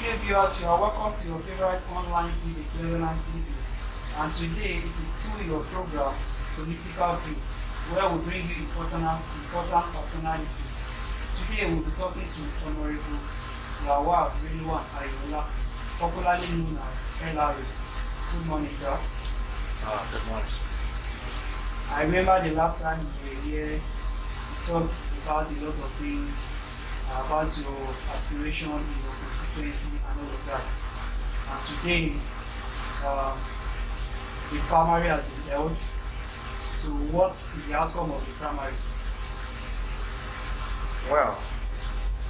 Okay, viewers, you are welcome to your favorite online TV, Scandinavian TV. And today it is still your program, Political View, where we bring you important personality. Today we'll be talking to Honorable Lawal Reluwan Ayola, popularly known as LRA. Good morning, sir. Good morning, sir. I remember the last time you were here, you talked about a lot of things, about your aspiration in your constituency and all of that. And today, the primary has been held. So what is the outcome of the primaries? Well,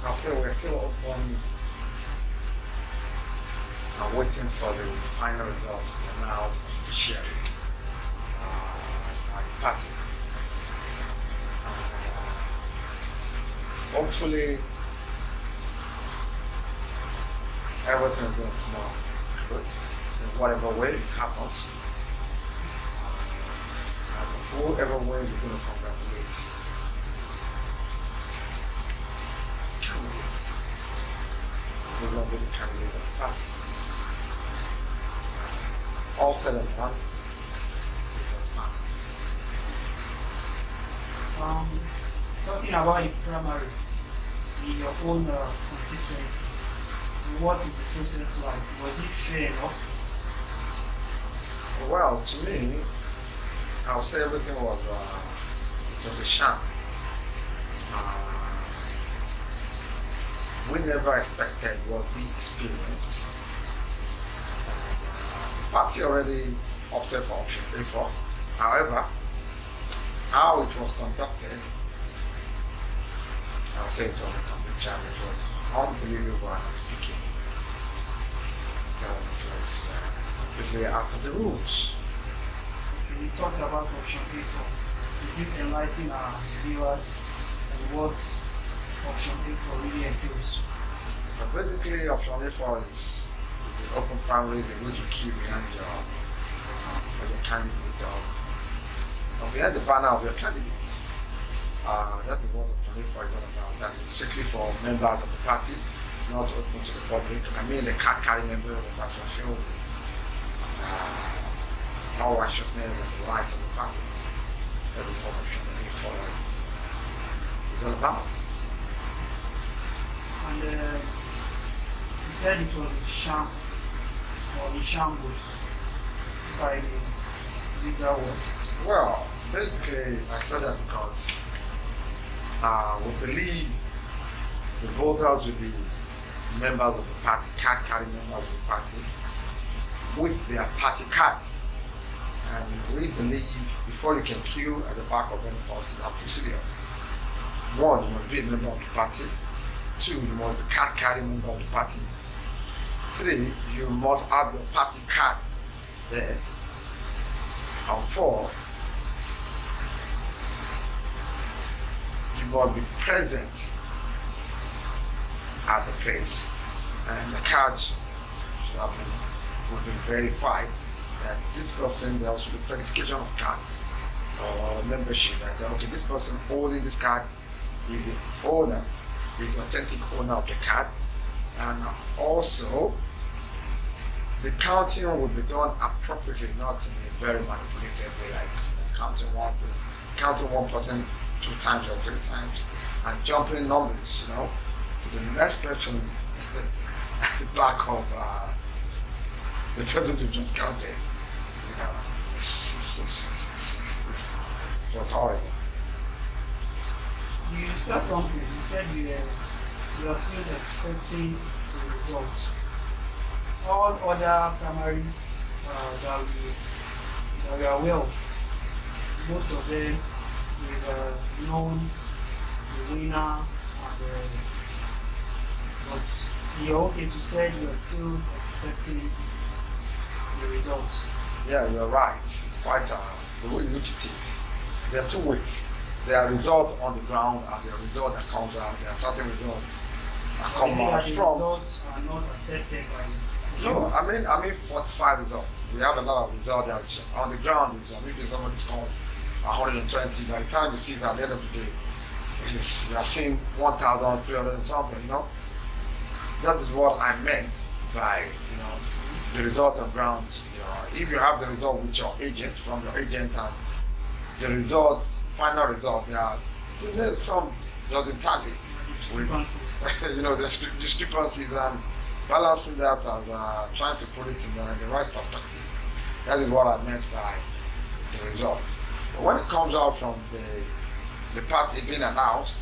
I'll say we're still open and waiting for the final result to be announced officially by the party. Hopefully, everything is going to come out good in whatever way it happens. And whoever way we're going to congratulate candidate. We're going to be the candidate of the party. All said and done, it has passed. Talking about the primaries in your own constituency, what is the process like? Was it fair enough? Well, to me, I would say everything was a sham. We never expected what we experienced. The party already opted for option A4. However, how it was conducted, I would say it was a complete sham. It was unbelievable and speaking. Because it was completely out of the rules. Okay, we talked about option A4. Could you enlighten our viewers on what option A4 really entails? But basically, option A4 is the open primary, in which you queue behind your candidate or behind the banner of your candidate. That is what option A4 is all about. And it's strictly for members of the party, not open to the public. I mean, the card carrying members that have fulfilled all righteousness and the rights of the party. That is what option A4 is all about. And you said it was a sham or a shambles by the user word. Well, basically, I said that because we believe the voters will be members of the party, card carrying members of the party, with their party cards. And we believe before you can queue at the back of any person are procedures. One, you must be a member of the party. Two, you must be card carrying member of the party. Three, you must have your party card there. And four, you must be present at the place, and the cards should have been verified that this person, there should be verification of cards or membership that okay, this person holding this card is the owner, is the authentic owner of the card. And also the counting will be done appropriately, not in a very manipulated way, like counting one person 2 times or 3 times and jumping numbers, to the next person at the back of the person you just counted. It was horrible. You said something. You said you are still expecting the results. All other primaries that we are aware of, most of them we've known the winner, but in your own case, you said you are still expecting the results. Yeah, you're right. It's quite the way you look at it. There are 2 ways. There are results on the ground and there are results that comes out. There are certain results that come out the from. results are not accepted by you. No, I mean 45 results. We have a lot of results that are on the ground. Maybe somebody's called 120. By the time you see it at the end of the day, you are seeing 1,300 and something, that is what I meant by, the result on ground. If you have the result with your agent, from your agent, and the result, final result, there's some doesn't tally with the discrepancies, and balancing that and trying to put it in the right perspective. That is what I meant by the result. But when it comes out from the party being announced,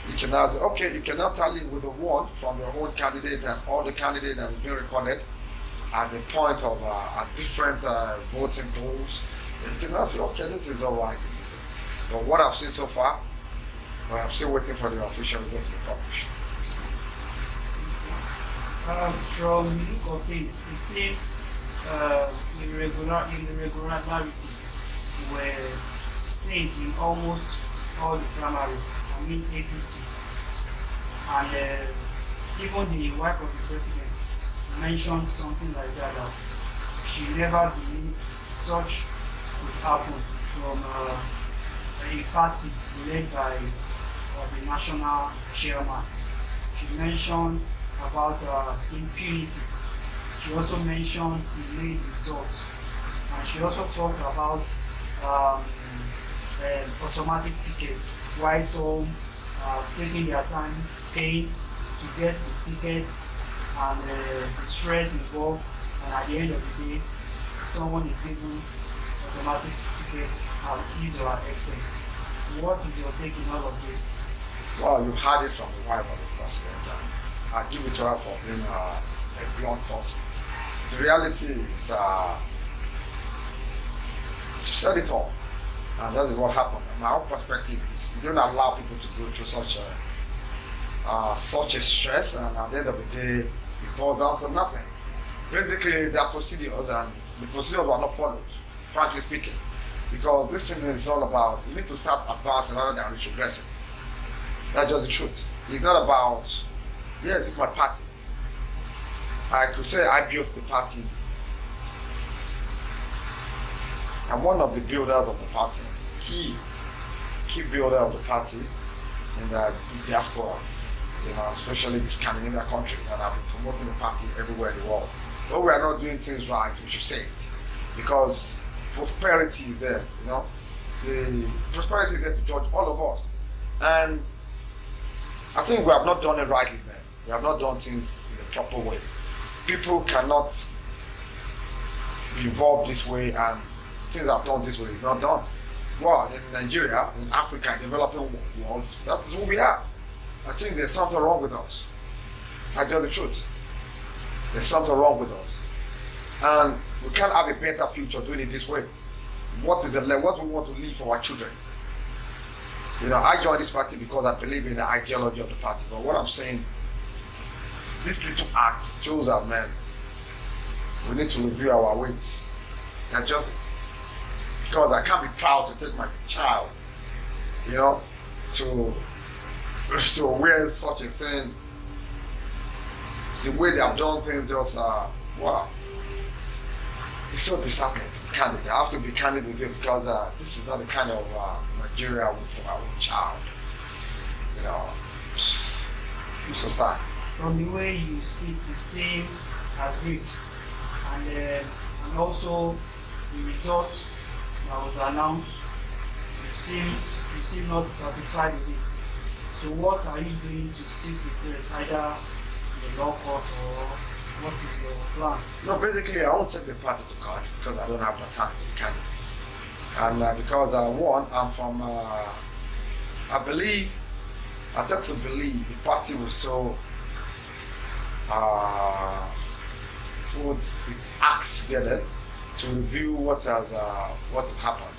you can now say, okay, you cannot tally with the one from your own candidate and all the candidates that has been recorded at the point of different voting polls. And you can now say, okay, this is all right. But what I've seen so far, well, I'm still waiting for the official result to be published. From the look of things, it seems irregularities were seen in almost all the primaries, APC. And even the wife of the president mentioned something like that she never believed such would happen from a party led by the national chairman. She mentioned about impunity. She also mentioned delayed results. And she also talked about automatic tickets, why some taking their time paying to get the tickets, and the stress involved, and at the end of the day, someone is given automatic tickets at his or her expense. What is your take in all of this? Well, you heard it from the wife of the president. I give it to her for being a blunt person. The reality is, she said it all, and that is what happened. My own perspective is, you don't allow people to go through such a stress, and at the end of the day, it boils down to nothing. Basically, there are procedures, and the procedures were not followed, frankly speaking, because this thing is all about, you need to start advancing rather than retrogressing. That's just the truth. It's not about, yes, this is my party. I could say I built the party. I'm one of the builders of the party, key builder of the party in the diaspora, especially the Scandinavian countries, and I've been promoting the party everywhere in the world. But we are not doing things right, we should say it. Because prosperity is there, the prosperity is there to judge all of us. And I think we have not done it rightly, man. We have not done things in a proper way. People cannot be involved this way, and things are done this way. It's not done. Well, in Nigeria, in Africa, in developing worlds, that is who we are. I think there's something wrong with us. I tell the truth. There's something wrong with us. And we can't have a better future doing it this way. What we want to leave for our children? I joined this party because I believe in the ideology of the party. But what I'm saying, this little act shows that, man, we need to review our ways. That's just it. Because I can't be proud to take my child, to wear such a thing. The way they have done things, just wow. It's so disheartening to be candid. I have to be candid with you because this is not the kind of Nigeria with our own child. It's so sad. From the way you speak, you seem aggrieved, and also the results that was announced, you seem not satisfied with it. So what are you doing to seek redress, either in the law court, or what is your plan? No, basically I won't take the party to court because I don't have the time to be candid. And because one, I'm from, I tend to believe the party will so put its acts together to review what has happened.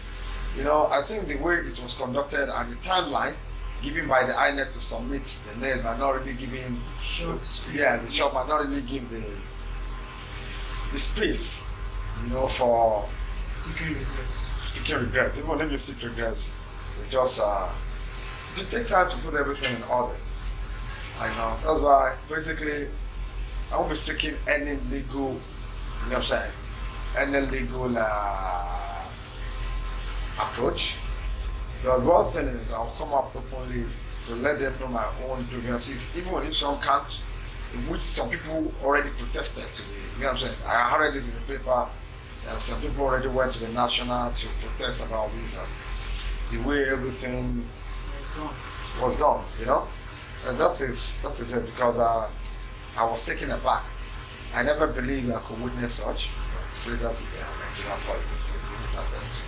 I think the way it was conducted and the timeline given by the INEC to submit the name might not really give him the shop might not really give the space, for seeking regrets. Even if you seek regrets, you just you take time to put everything in order. That's why basically I won't be seeking any legal, any legal approach. The one thing is I'll come up openly to let them know my own grievances, even if some can't in which some people already protested to the, you know what I'm saying? I read this in the paper that some people already went to the national to protest about this and the way everything was done, you know? And that is it, because I was taken aback. I never believed I could witness such. But say that is Nigerian politics for people that tends to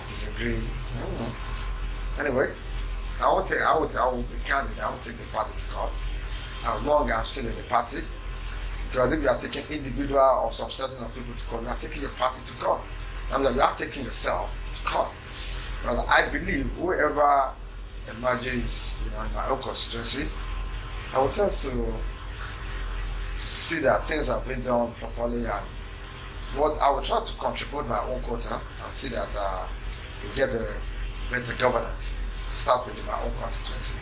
disagree. Anyway, I will be candid. I will take the party to court as long as I'm still in the party. Because if you are taking individual or subsetting of people to court, you are taking your party to court. I mean, you are taking yourself to court. But I believe whoever emerges, you know, in my own constituency, I will tend to see that things have been done properly, and what I will try to contribute my own quota and see that we get the better governance to start with in my own constituency.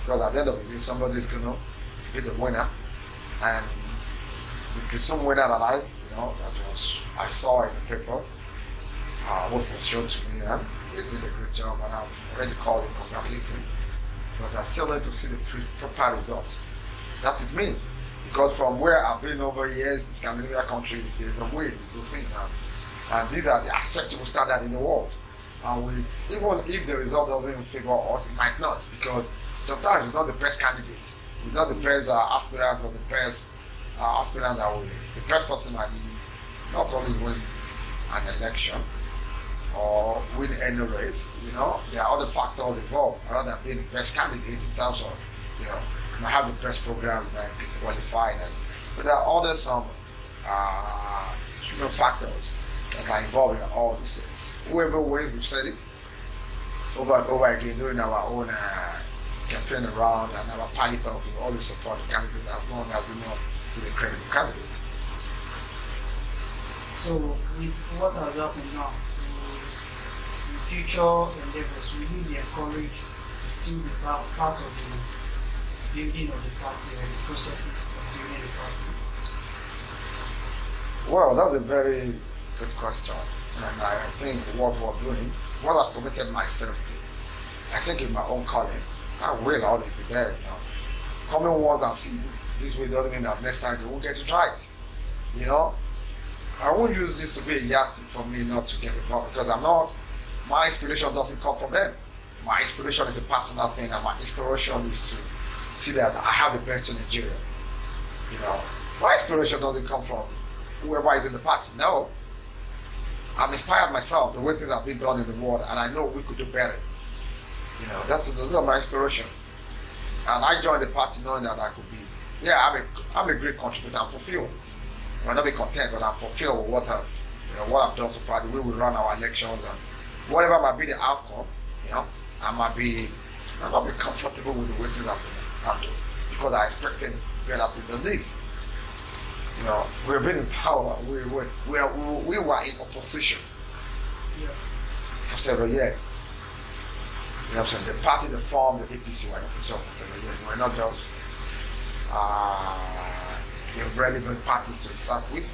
Because at the end of the day, somebody is going to be the winner, and the presumed winner that I saw in the paper, what was shown to me, and he did a great job, and I've already called him, congratulated him. But I still need to see the proper results. That is me. Because from where I've been over years, the Scandinavian countries, there's a way they do things, and these are the acceptable standard in the world. And with, even if the result doesn't favor us, it might not, because sometimes it's not the best candidate, it's not the best aspirant or the best aspirant that will. The best person might not always win an election or win any race. You know, there are other factors involved rather than being the best candidate in terms of, you know, you might have the best program, you might be qualified, but there are other human factors that are involved in all these things. Whoever wins, we've said it over and over again during our own campaign around, and our party talk, we always support the candidate as long as we know he's a credible candidate. So with what has happened now, in future endeavors, will you be encouraged to still be part of the building of the party and the processes of building the party? Well, that's a very good question, and I think what we're doing, what I've committed myself to, I think is my own calling. I will always be there, you know. Coming once and see this way doesn't mean that next time they won't get to try it, you know. I won't use this to be a yardstick for me not to get involved, because my inspiration doesn't come from them. My inspiration is a personal thing, and my inspiration is to see that I have a better Nigeria. You know, my inspiration doesn't come from whoever is in the party. No, I'm inspired myself, the way things have been done in the world, and I know we could do better. You know, those are my inspiration. And I joined the party knowing that I could be, I'm a great contributor. I'm fulfilled. I might not be content, but I'm fulfilled with what I've done so far, the way we run our elections, and whatever might be the outcome, you know, I might be comfortable with the way things have been handled, because I expected better things than this. You know, we've been in power. We were in opposition for several years. You know what I'm saying? The party that formed the APC were in opposition for several years. They were not just irrelevant parties to start with.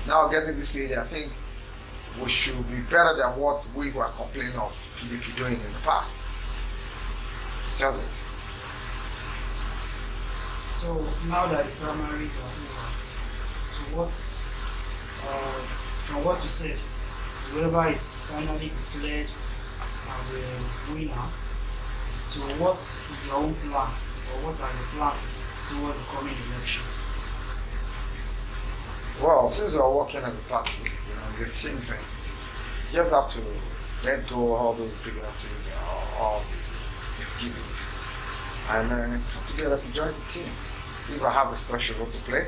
Now getting this stage, I think we should be better than what we were complaining of PDP doing in the past. Just it. So now that the primaries are over, so what's from what you said, whoever is finally declared as a winner, so what is your own plan, or what are your plans towards the coming election? Well, since we are working as a party, you know, it's a team thing. You just have to let go of all those grievances or all the misgivings and come together to join the team. If I have a special role to play,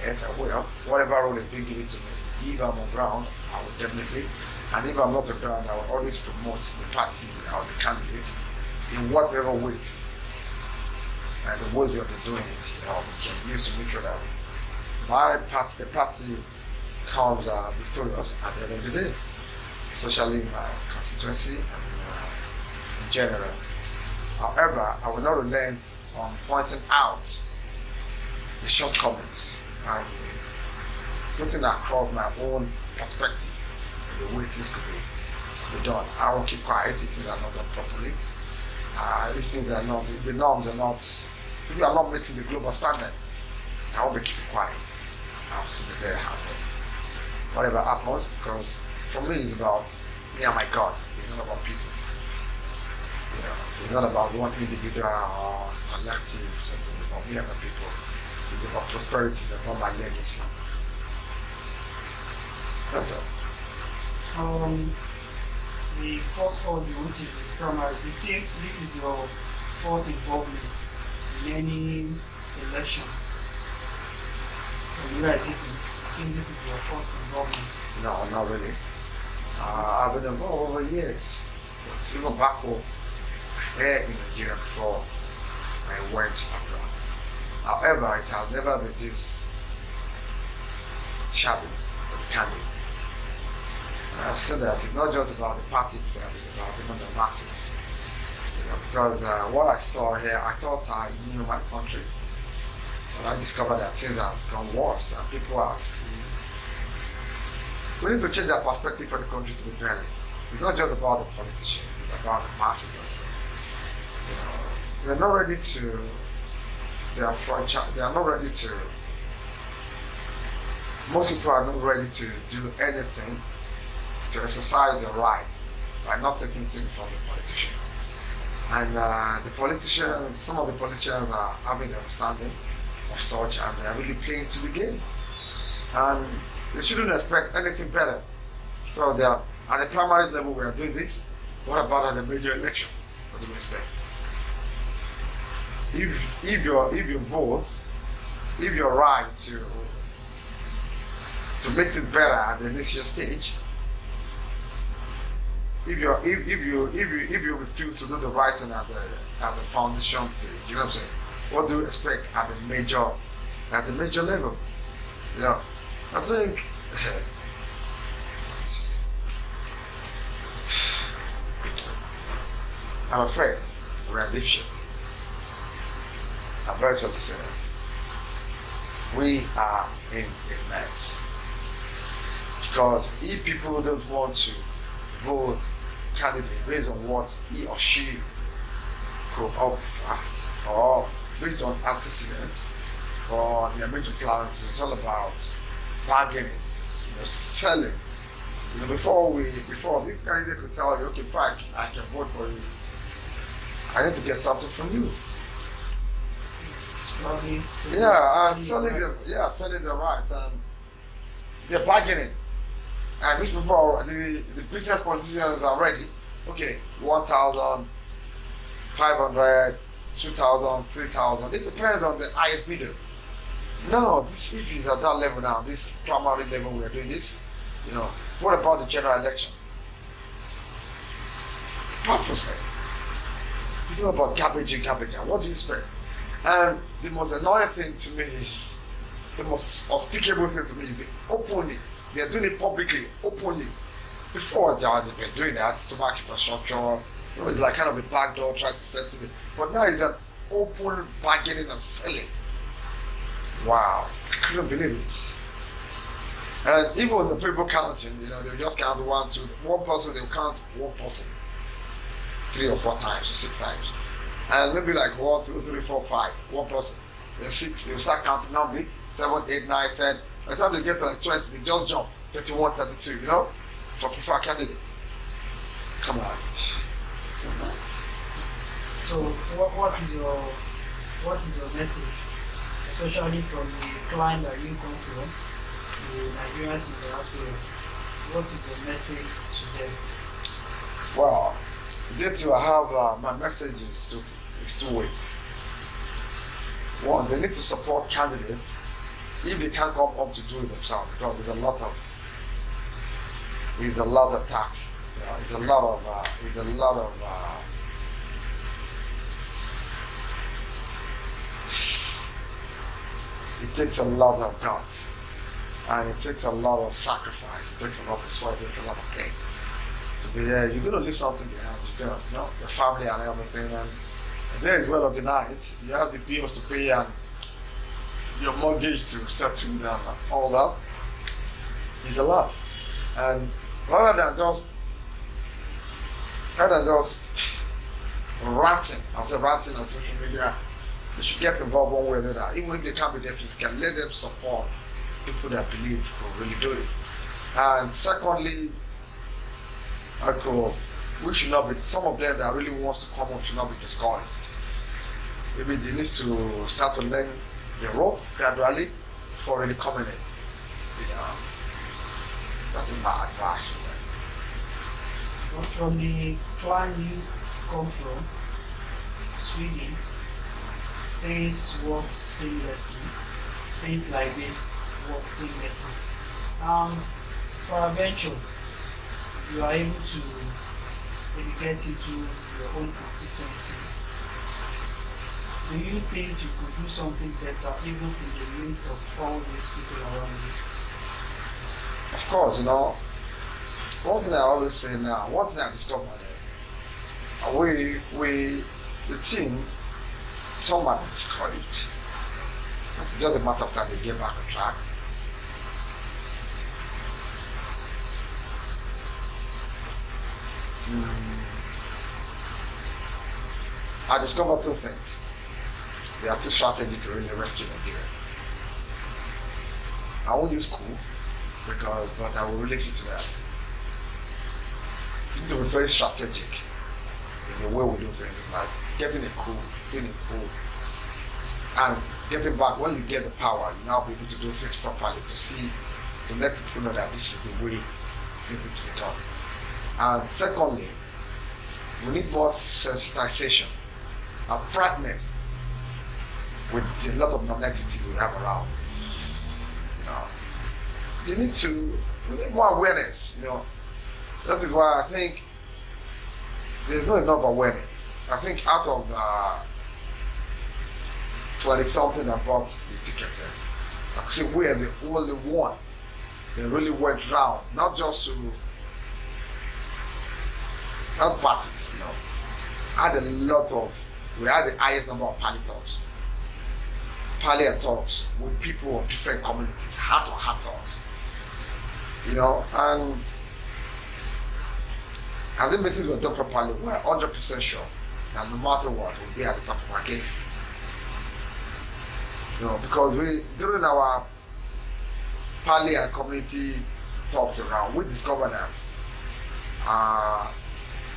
yes, I will. Whatever role is being given to me, if I'm on ground, I will definitely. And if I'm not on ground, I will always promote the party or the candidate in whatever ways. And the ways we have been doing it, you know, we can use to make sure that the party comes victorious at the end of the day, especially in my constituency and in general. However, I will not relent on pointing out the shortcomings and putting across my own perspective in the way things could be done. I won't keep quiet if things are not done properly. If things are not, if the norms are not if you are not meeting the global standard, I won't be keeping quiet. I'll still be very happy. Whatever happens, because for me it's about me and my God. It's not about people. It's not about one individual or collective, something about me and my people. It's about prosperity, it's about my legacy. That's it. The first audio, which is primary, it seems this is your first involvement in any election. When you guys see this, it seems this is your first involvement. No, not really. I've been involved over years. But even back home, here in Nigeria before I went abroad. However, it has never been this shabby or the candid. And I said that it's not just about the party itself, it's about even the masses. Because what I saw here, I thought I knew my country. But I discovered that things have gone worse and people are still. We need to change our perspective for the country to be better. It's not just about the politicians, it's about the masses also. They're not ready to, they are not ready to, most people are not ready to do anything to exercise their right by not taking things from the politicians. And the politicians, some of the politicians are having the understanding of such and they are really playing to the game. And they shouldn't expect anything better because they are at the primary level we are doing this. What about at the major election? What do we expect? If your vote, if you're right to make things better at the initial stage, if you refuse to do the right thing at the foundation stage, you know what I'm saying? What do you expect at the major level? I think I'm afraid we're deep shit. I'm very sorry to say that. We are in a mess. Because if people don't want to vote candidate based on what he or she could offer or based on antecedents or their major plans, it's all about bargaining, selling. Before if candidate could tell you, okay, fine, I can vote for you, I need to get something from you. It's probably selling the right, and they're bargaining. And these people, the business politicians are ready. Okay, 1,000, 500, 2,000, 3,000. It depends on the highest bidder. No, this if it's at that level now, this primary level we are doing this. What about the general election? It baffles me. It's not about garbage in. What do you expect? And the most annoying thing to me is, the most unspeakable thing to me is openly. They are doing it publicly, openly. Before they've been doing that, stomach infrastructure, it's like kind of a backdoor trying to settle it. But now it's an open bargaining and selling. Wow, I couldn't believe it. And even the people counting, they'll just count one person, they'll count one person 3 or 4 times or 6 times. And maybe like 1, 2, 3, 4, 5, one person. Then 6, they'll start counting numbers, 7, 8, 9, 10. By the time they get to like 20, they just jump 31, 32, for preferred candidate. Come on. So nice. So what is your message, especially from the client that you come from, the Nigerians in the diaspora? What is your message to them? Well, I have my message is two ways. One, they need to support candidates if they can't come up to do it themselves, because there's a lot of tax. It's a lot of it takes a lot of guts, and it takes a lot of sacrifice. It takes a lot of sweat. It takes a lot of pain to be there. You're gonna leave something behind. You're gonna, your family and everything, and there is well organized. You have the bills to pay and your mortgage to settle and all that. It's a lot. And rather than just ranting, I'll say ranting on social media They should get involved one way or another. Even if they can't be there physically, let them support people that believe could really do it. And secondly, we should not be, some of them that really wants to come up should not be discouraged. Maybe they need to start to learn the rope gradually before really coming in. That is my advice for them. But from the clan you come from, Sweden, things work seamlessly. Things like this work seamlessly. Peradventure, you are able to maybe get into your own consistency. Do you think you could do something better even in the midst of all these people around you? Of course, one thing I always say now, one thing I discovered, the team, some might be discouraged. It's just a matter of time they get back on track. I discovered two things. There are two strategies to really rescue Nigeria. I won't use cool, but I will relate it to that. You need to be very strategic in the way we do things, like getting it cool, doing it cool, and getting back. When you get the power, you now be able to do things properly, to let people know that this is the way things need to be done. And secondly, we need more sensitization and frankness with a lot of non-entities we have around. We need more awareness. That is why I think there's not enough awareness. I think out of 20-something that bought the ticket, I could say we are the only one that really went round, not just to third parties, we had the highest number of party talks with people of different communities, heart-to-heart talks, and I think meetings were done properly. We're 100% sure that no matter what, we'll be at the top of our game. Because during our party and community talks around, we discovered that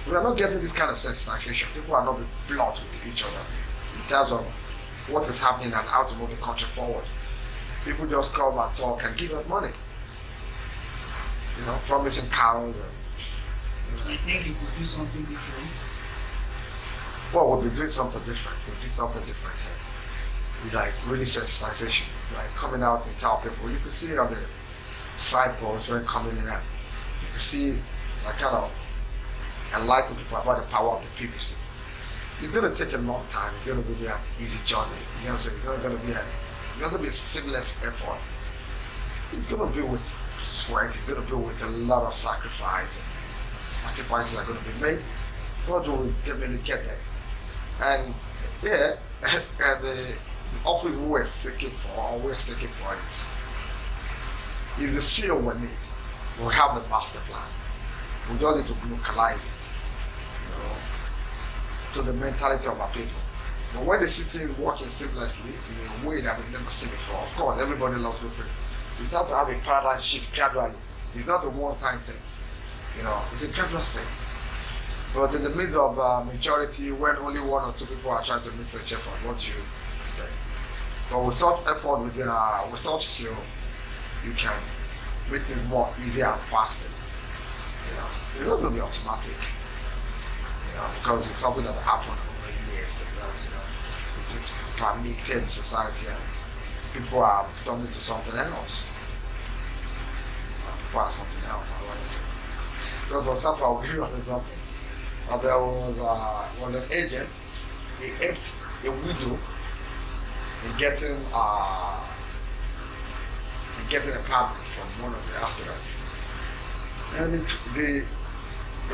we are not getting this kind of sensitization. People are not being blunt with each other in terms of what is happening and how to move the country forward. People just come and talk and give us money. Promising cows. I think you could do something different. Well, we'll be doing something different. We did something different here. It's like really sensitization. Like coming out and tell people. You can see on the side posts when coming in. You can see like kind of enlighten people about the power of the PVC. It's going to take a long time. It's going to be an easy journey. It's not going to be a seamless effort. It's going to be with sweat. It's going to be with a lot of sacrifice. Sacrifices are going to be made. God will definitely get there. And and the office we're seeking for is the seal we need. We have the master plan. We just need to localize it, to the mentality of our people. But when they see things working seamlessly in a way that they've never seen before, of course, everybody loves moving. We start to have a paradigm shift gradually. It's not a one-time thing, it's a gradual thing. But in the midst of majority, when only one or two people are trying to make such effort, what do you expect? But with such effort, with such seal, you can make things more easier and faster. It's not going to be automatic, because it's something that happened over years. It is permeated in society, and people are turning to something else. People are something else, I want to say. Because for example, I'll give you an example. There was an agent. He helped a widow in getting an apartment from one of the aspirants. And the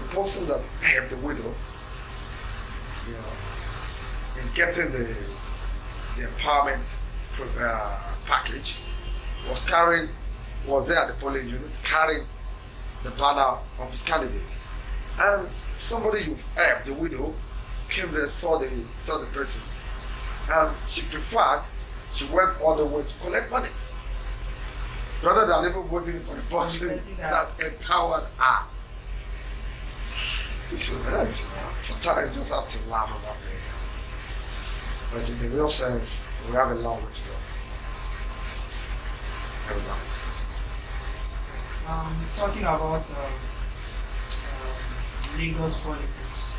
person that helped the widow, in getting the empowerment package, was there at the polling unit carrying the banner of his candidate. And somebody you've helped, the widow, came there, saw the person, And she preferred, she went all the way to collect money rather than even voting for the person that empowered her. It's nice, you know. Sometimes you just have to laugh about it. But in the real sense, we have a long way to go. Very long way to go. Talking about Lagos politics,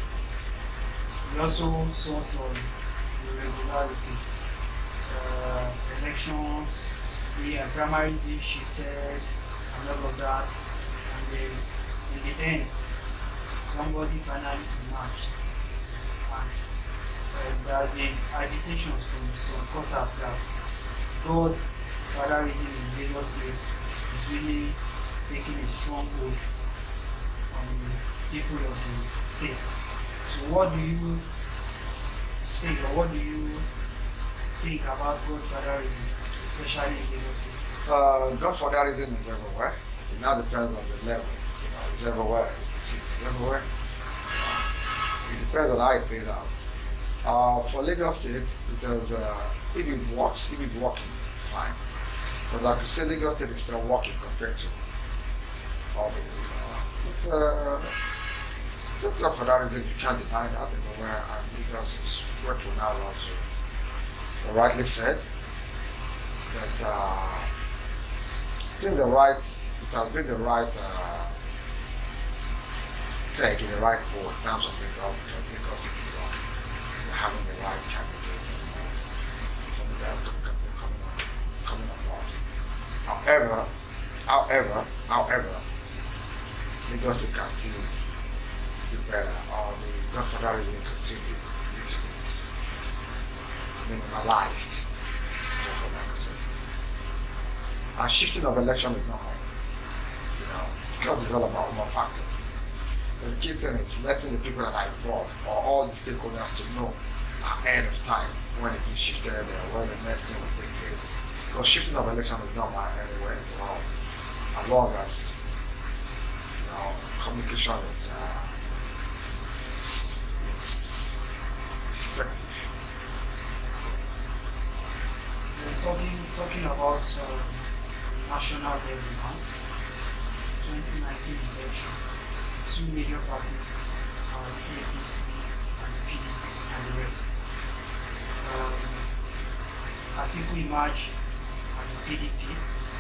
we also saw some irregularities. Elections, the primaries being shifted, and all of that. And then in the end, somebody finally emerged. And there has been agitations from some quarters that God fatherism in Lagos State is really taking a strong hold on the people of the state. So what do you say, or what do you think about godfatherism, especially in Lagos State? Godfatherism is everywhere. It now depends on the level. You know, it's everywhere. It's everywhere. It depends on how it plays out. For Lagos State, it is, if it works, if it's working, fine. But I could say Lagos State is still working compared to all the, there's godfatherism, you can't deny that everywhere, and Lagos is working now, as you rightly said. But I think it has been the right peg in the right ball in terms of Lagos, because Lagos City is working. You're having the right candidate from the coming on board. However, Lagos State can still do better, or the godfatherism can still be a little bit minimalized. That's what I could say. And shifting of election is not hard, you know, because it's all about more factors. But the key thing is letting the people that are involved, or all the stakeholders, to know ahead of time when it is shifted and when the next thing will take place. Because shifting of election is not my anyway, you know, as long as, you know, communication is effective. Talking about national level now, 2019 election, two major parties, APC and PDP and the rest. Atiku emerged as a PDP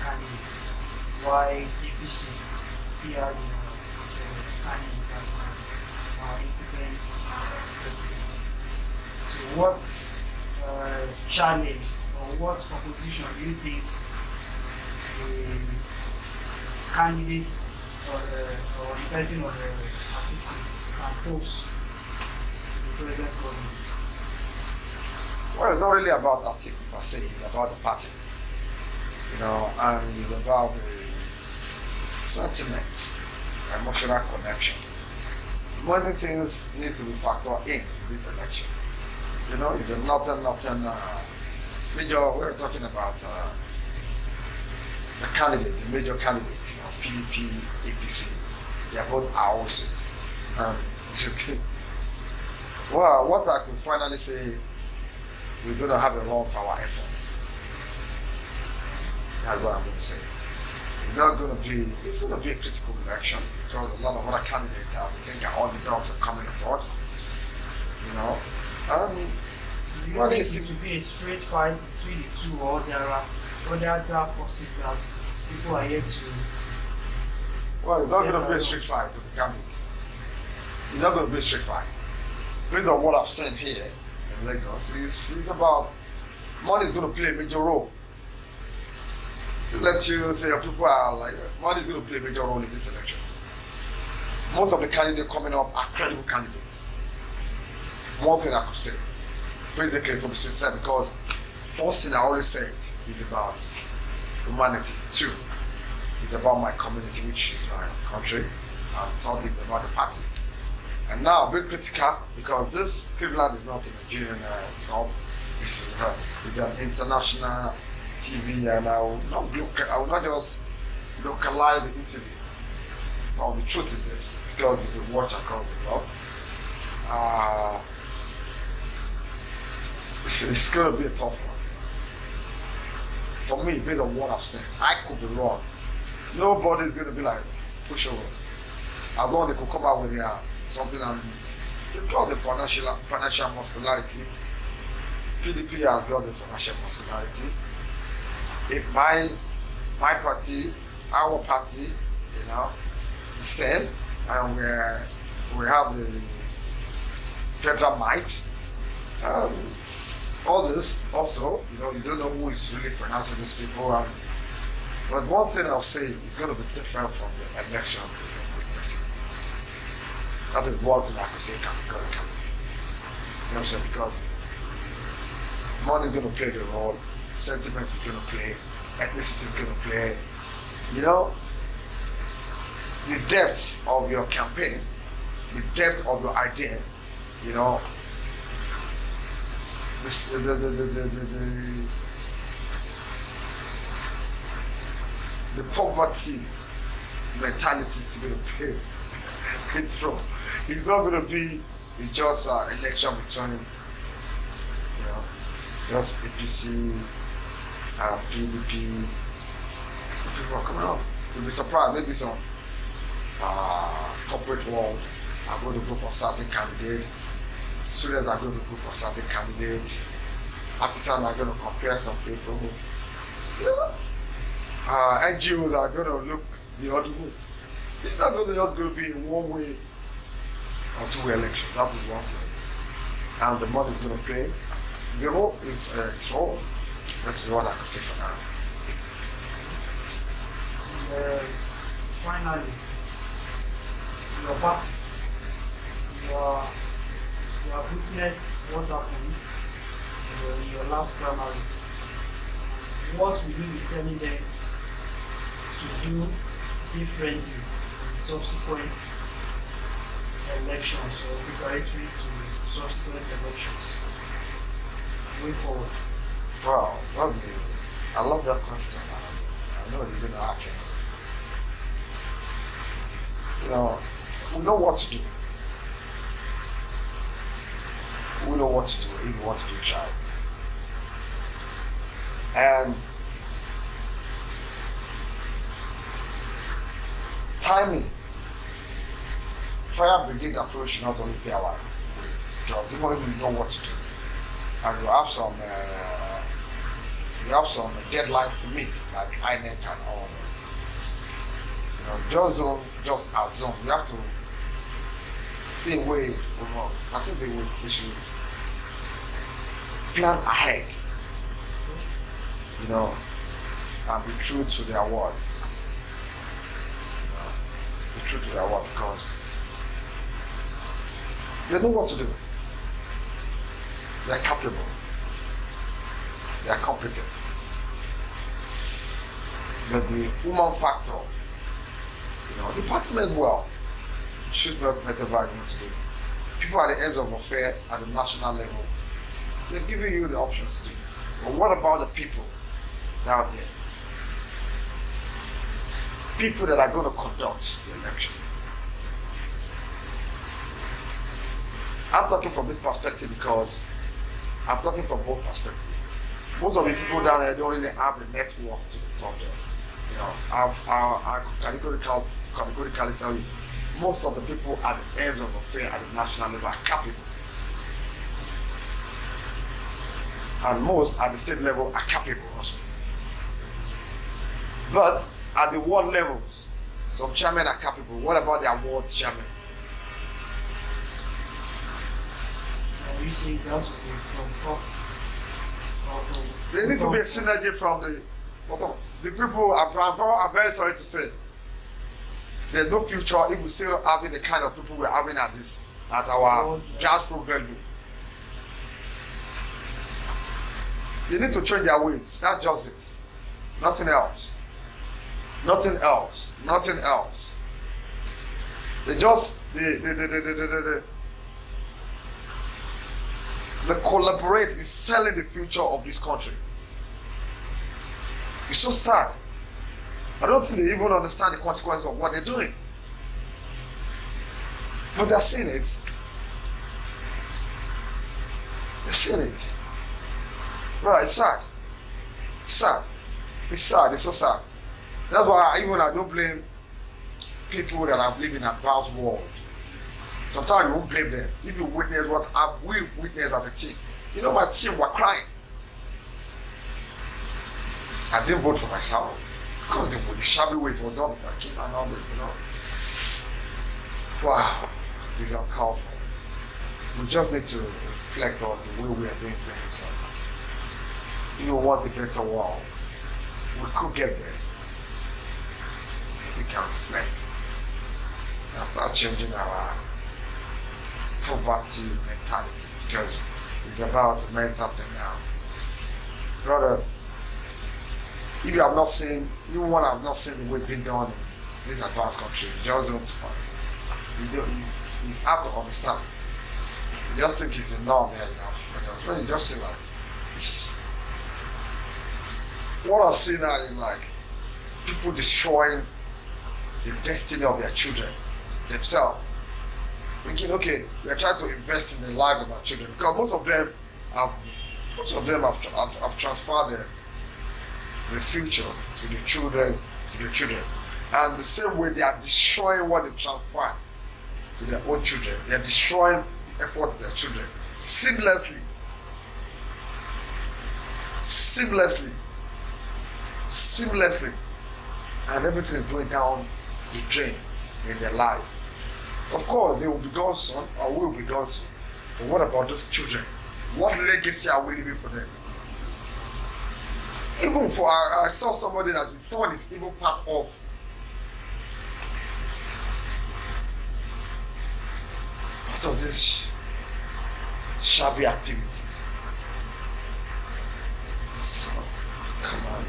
candidate, while APC still has its candidate as independent president. So what challenge or what proposition do you think the candidates or the person of the Atiku can pose to the present government? Well, it's not really about Atiku per se, it's about the party. You know, and it's about the sentiment, emotional connection. Many things need to be factored in this election. You know, it's a nothing major. We're talking about the candidate, the major candidate, you know, PDP, APC. They are both houses. Well, what I could finally say, we're going to have a run for our efforts. That's what I'm going to say. It's going to be a critical election, because a lot of other candidates I think all the dogs are coming aboard. You know, do you think it will be a straight fight between the two, or there are other dark forces that people are yet to? Well, it's not going to be a straight fight to the candidates. It's not going to be a straight fight. Based on what I've seen here in Lagos, it's about money is going to play a major role. To let you say, people are like, money is going to play a major role in this election. Most of the candidates coming up are credible candidates. One thing I could say, basically to be sincere, because first thing I always said is about humanity. Two, it's about my community, which is my country. And thirdly, it's about the party. And now, be critical, because this Cleveland is not a Nigerian stuff. It's an international TV, and I will not just localize the interview. No, the truth is this, because we watch across the globe. It's going to be a tough one. For me, based on what I've seen, I could be wrong. Nobody's going to be like, push over. As long as they could come out with something and they've got the financial muscularity. PDP has got the financial muscularity. If my party, our party, the same, and we have the federal might, and all this also, you don't know who is really financing these people. But one thing I'll say is going to be different from the election we're witnessing. That is one thing I could say categorically. You know what I'm saying? Because money is going to play the role, sentiment is going to play, ethnicity is going to play. The depth of your campaign, the depth of your idea, the poverty mentality is going to play its role. It's not going to be just an election between, just APC and PDP. People are coming out. You'll be surprised. Maybe some corporate world are going to go for certain candidates. Students are going to go for certain candidates. Artisans are going to compare some people. NGOs are going to look the other way. It's not going to just going to be one way or two way election. That is one thing. And the money is going to play. The role is its role. That is what I can say for now. Finally, your party, you have witnessed what happened in your last primaries. What will you be telling them to do differently in the subsequent elections or preparatory to subsequent elections going forward? Wow, I love that question. I know you're going to ask it. We know what to do. We know what to do if we want to do it right. And timing, fire brigade approach should not always be our way, because even if you know what to do, and you have some deadlines to meet, like INEC and all that. Just assume. You have to see a way or not. I think they should plan ahead, and be true to their words. Be true to their word, because they know what to do. They're capable. They're competent. But the human factor, the department should not whatever you want to do. People at the ends of affair at the national level, they've given you the options to do. But what about the people down there? People that are going to conduct the election. I'm talking from this perspective because I'm talking from both perspectives. Most of the people down there don't really have the network to the top there. I categorically tell you, most of the people at the ends of affair at the national level are capable. And most at the state level are capable also. But at the ward levels, some chairmen are capable. What about their ward chairmen? You see, that's from there needs to be a synergy from the bottom. The people are very sorry to say, there's no future if we still having the kind of people we're having at our grassroots level. They need to change their ways. That's just it. Nothing else. Nothing else. Nothing else. They collaborate in selling the future of this country. It's so sad. I don't think they even understand the consequences of what they're doing. But they're seeing it. They're seeing it. Bro, it's sad. It's sad. It's sad. It's so sad. That's why I don't blame people that have lived in an advanced world. Sometimes you won't blame them. If you witness what we witnessed as a team. You know, my team were crying. I didn't vote for myself because the shabby weight was done before I came and all this, you know. Wow, it's uncalled for. We just need to reflect on the way we are doing things. And you want a better world. We could get there if we can reflect and start changing our poverty mentality, because it's about a mental thing now. Brother, if you have not seen, you want to have not seen the way it's been done in this advanced country, you just it's hard to understand. You just think it's a norm here, you know. Because when you just see like it's, what I see now is like people destroying the destiny of their children themselves. Thinking, okay, we are trying to invest in the life of our children, because most of them have transferred the future to the children, and the same way they are destroying what they've transferred to their own children. They are destroying the effort of their children seamlessly, and everything is going down the drain in their life. Of course, they will be gone soon, or will be gone soon. But what about those children? What legacy are we leaving for them? Even for I saw somebody that his son is even part of these shabby activities. So, come on.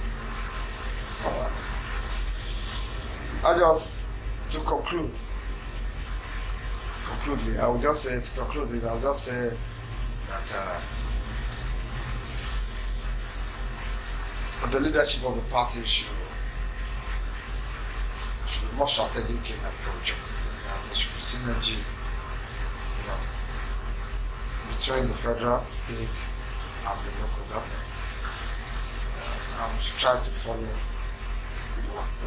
Alright. I just to conclude, I will just say that the leadership of the party should be more strategic in approach of the thing. There should be synergy, you know, between the federal, state, and the local government. And we should try to follow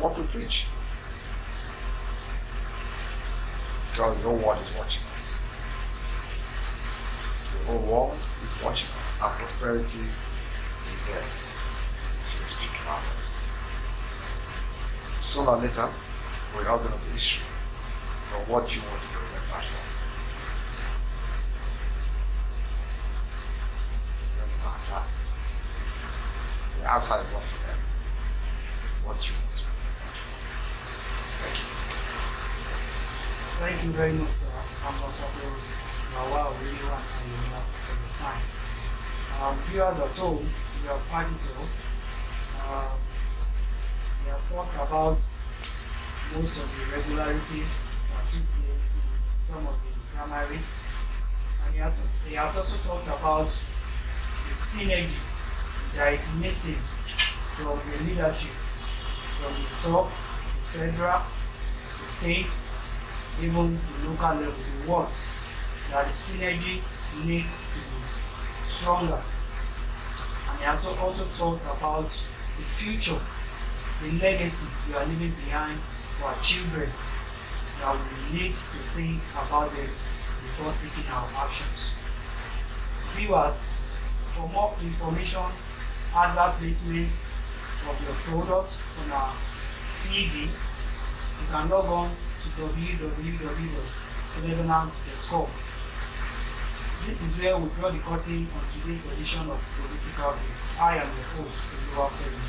what we preach, because the whole world is watching us. The whole world is watching us. Our prosperity is there to speak about us. Sooner or later, we're all going to be history. But what you want to be remembered for? That's my advice. The answer is not for them. What you want to be remembered for? Thank you. Thank you very much, sir. Ambassador Lawal, really for the time. Viewers at home, we are practical. We have talked about most of the irregularities that took place in some of the primaries, and he has also talked about the synergy that is missing from the leadership, from the top, the federal, the states, even the local level. The words that the synergy needs to be stronger. And he also talked about the future, the legacy we are leaving behind for our children, that we need to think about them before taking our actions. Viewers, for more information, advert placements of your product on our TV, you can log on to www.lebanon.com. This is where we draw the curtain on today's edition of Political View. I am your host, Oluwafemi.